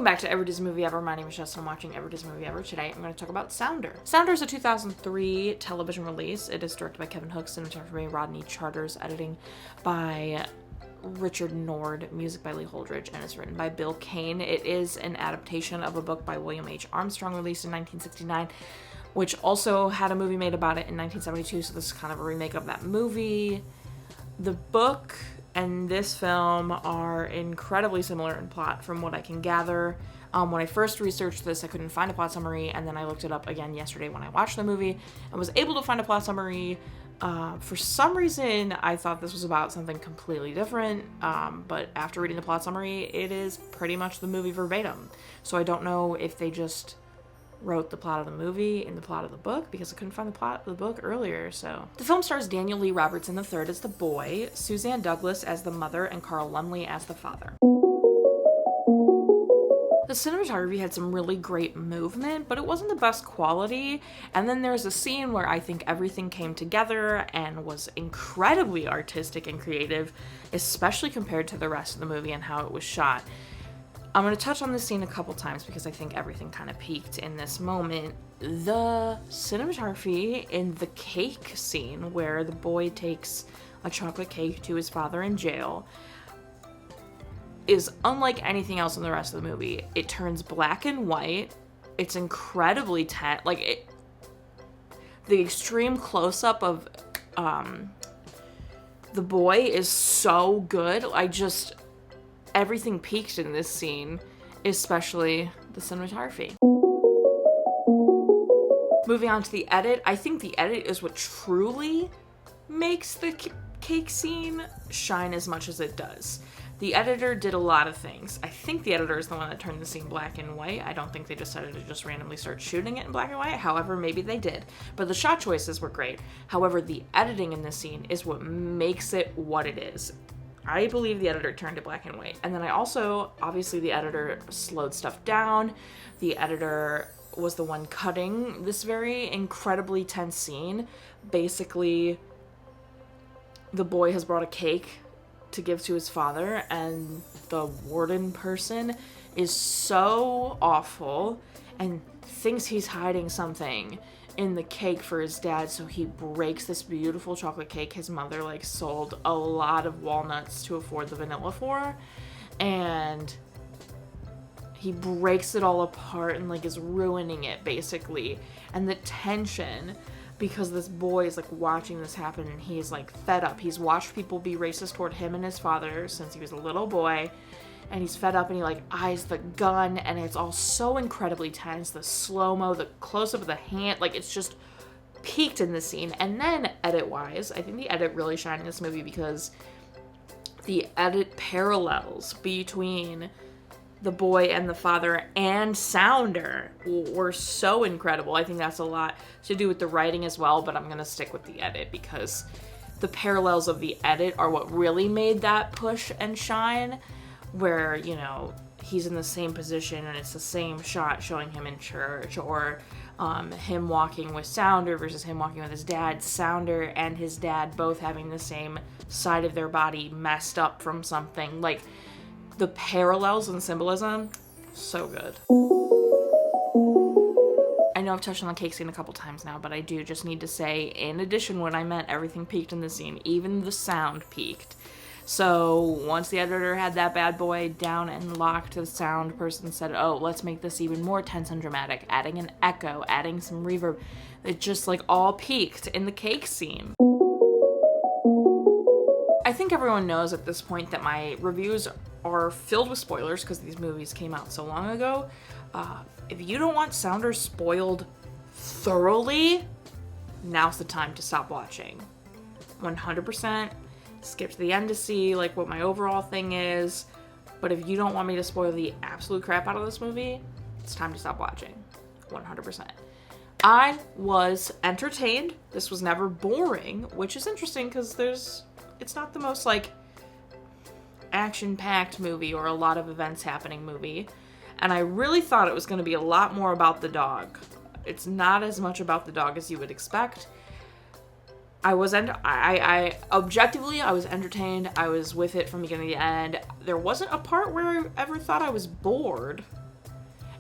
Welcome back to Every Disney Movie Ever. My name is Jess and I'm watching Every Disney Movie Ever. Today I'm going to talk about Sounder. Sounder is a 2003 television release. It is directed by Kevin Hook, cinematography by Rodney Charters, editing by Richard Nord, music by Lee Holdridge, and it's written by Bill Cain. It is an adaptation of a book by William H. Armstrong released in 1969, which also had a movie made about it in 1972, so this is kind of a remake of that movie. The book and this film are incredibly similar in plot from what I can gather. When I first researched this, I couldn't find a plot summary, and then I looked it up again yesterday when I watched the movie and was able to find a plot summary. For some reason, I thought this was about something completely different, but after reading the plot summary, it is pretty much the movie verbatim. So I don't know if they just wrote the plot of the movie in the plot of the book, because I couldn't find the plot of the book earlier. So the film stars Daniel Lee Robertson III as the boy, Suzzanne Douglas as the mother, and Carl Lumbly as the father. The cinematography had some really great movement, but it wasn't the best quality. And then there's a scene where I think everything came together and was incredibly artistic and creative, especially compared to the rest of the movie and how it was shot. I'm going to touch on this scene a couple times because I think everything kind of peaked in this moment. The cinematography in the cake scene where the boy takes a chocolate cake to his father in jail is unlike anything else in the rest of the movie. It turns black and white. It's incredibly tense. The extreme close-up of the boy is so good. Everything peaked in this scene, especially the cinematography. Moving on to the edit, I think the edit is what truly makes the cake scene shine as much as it does. The editor did a lot of things. I think the editor is the one that turned the scene black and white. I don't think they decided to just randomly start shooting it in black and white. However, maybe they did. But the shot choices were great. However, the editing in this scene is what makes it what it is. I believe the editor turned it black and white. And then obviously the editor slowed stuff down. The editor was the one cutting this very incredibly tense scene. Basically, the boy has brought a cake to give to his father, and the warden person is so awful and thinks he's hiding something in the cake for his dad, so he breaks this beautiful chocolate cake his mother sold a lot of walnuts to afford the vanilla for, and he breaks it all apart and is ruining it basically. And the tension, because this boy is watching this happen and he's fed up. He's watched people be racist toward him and his father since he was a little boy, and he's fed up and he eyes the gun, and it's all so incredibly tense. The slow-mo, the close-up of the hand, it's just peaked in this scene. And then edit-wise, I think the edit really shined in this movie because the edit parallels between the boy and the father and Sounder were so incredible. I think that's a lot to do with the writing as well, but I'm going to stick with the edit because the parallels of the edit are what really made that push and shine, where, he's in the same position and it's the same shot showing him in church, or him walking with Sounder versus him walking with his dad. Sounder and his dad both having the same side of their body messed up from something. The parallels and symbolism, so good. I know I've touched on the cake scene a couple times now, but I do just need to say, in addition, when I meant everything peaked in the scene, even the sound peaked. So once the editor had that bad boy down and locked, the sound person said, oh, let's make this even more tense and dramatic, adding an echo, adding some reverb. It just all peaked in the cake scene. I think everyone knows at this point that my reviews are filled with spoilers because these movies came out so long ago. If you don't want Sounder spoiled thoroughly, now's the time to stop watching. 100%. Skip to the end to see what my overall thing is. But if you don't want me to spoil the absolute crap out of this movie, it's time to stop watching. 100%. I was entertained. This was never boring, which is interesting because it's not the most action-packed movie or a lot of events happening movie. And I really thought it was going to be a lot more about the dog. It's not as much about the dog as you would expect. Objectively, I was entertained. I was with it from beginning to end. There wasn't a part where I ever thought I was bored.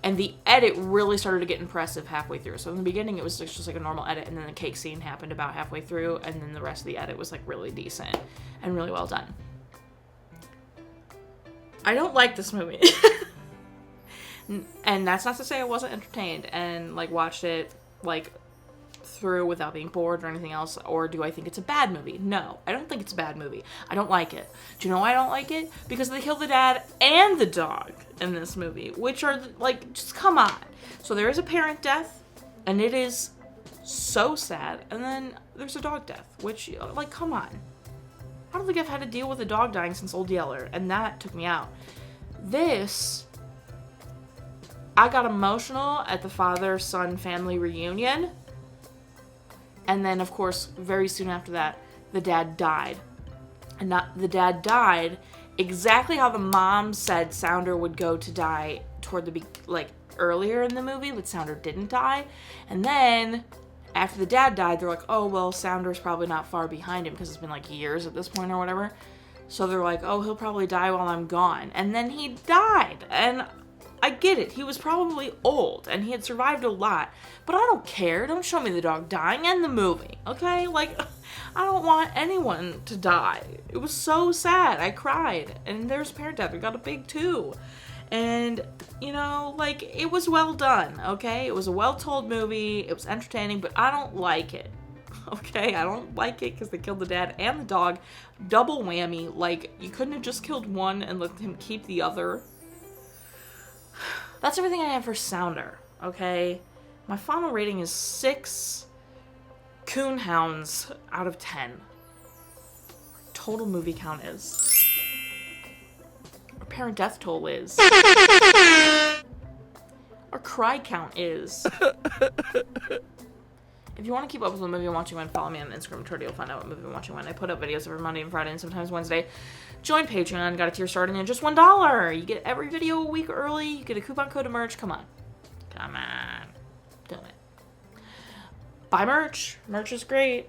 And the edit really started to get impressive halfway through. So in the beginning, it was just like a normal edit, and then the cake scene happened about halfway through, and then the rest of the edit was like really decent and really well done. I don't like this movie. And that's not to say I wasn't entertained and like watched it like through without being bored or anything else, or do I think it's a bad movie? No, I don't think it's a bad movie. I don't like it. Do you know why I don't like it? Because they kill the dad and the dog in this movie, which are like, just come on. So there is a parent death, and it is so sad, and then there's a dog death, which, like, come on. I don't think I've had to deal with a dog dying since Old Yeller, and that took me out. This, I got emotional at the father-son family reunion. And then, of course, very soon after that, the dad died. And the dad died exactly how the mom said Sounder would go to die toward the, earlier in the movie, but Sounder didn't die. And then, after the dad died, they're like, oh, well, Sounder's probably not far behind him, because it's been, years at this point or whatever. So they're like, oh, he'll probably die while I'm gone. And then he died. And I get it. He was probably old, and he had survived a lot. But I don't care. Don't show me the dog dying in the movie, okay? I don't want anyone to die. It was so sad. I cried. And there's parent death. We got a big 2. And, it was well done, okay? It was a well-told movie. It was entertaining, but I don't like it, okay? I don't like it because they killed the dad and the dog. Double whammy. You couldn't have just killed one and let him keep the other. That's everything I have for Sounder, okay? My final rating is 6 coonhounds out of 10. Total movie count is. Our parent death toll is. Our cry count is. If you want to keep up with the movie I'm watching when, follow me on Instagram, Twitter. You'll find out what movie I'm watching when. I put up videos every Monday and Friday and sometimes Wednesday. Join Patreon. Got a tier starting at just $1. You get every video a week early. You get a coupon code to merch. Come on. Come on. Do it. Buy merch. Merch is great.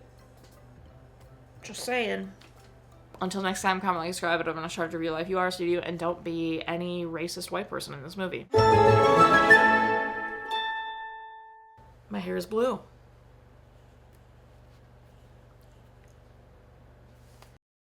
Just saying. Until next time, comment, like, subscribe. I'm in charge of your life. You are a studio, and don't be any racist white person in this movie. My hair is blue.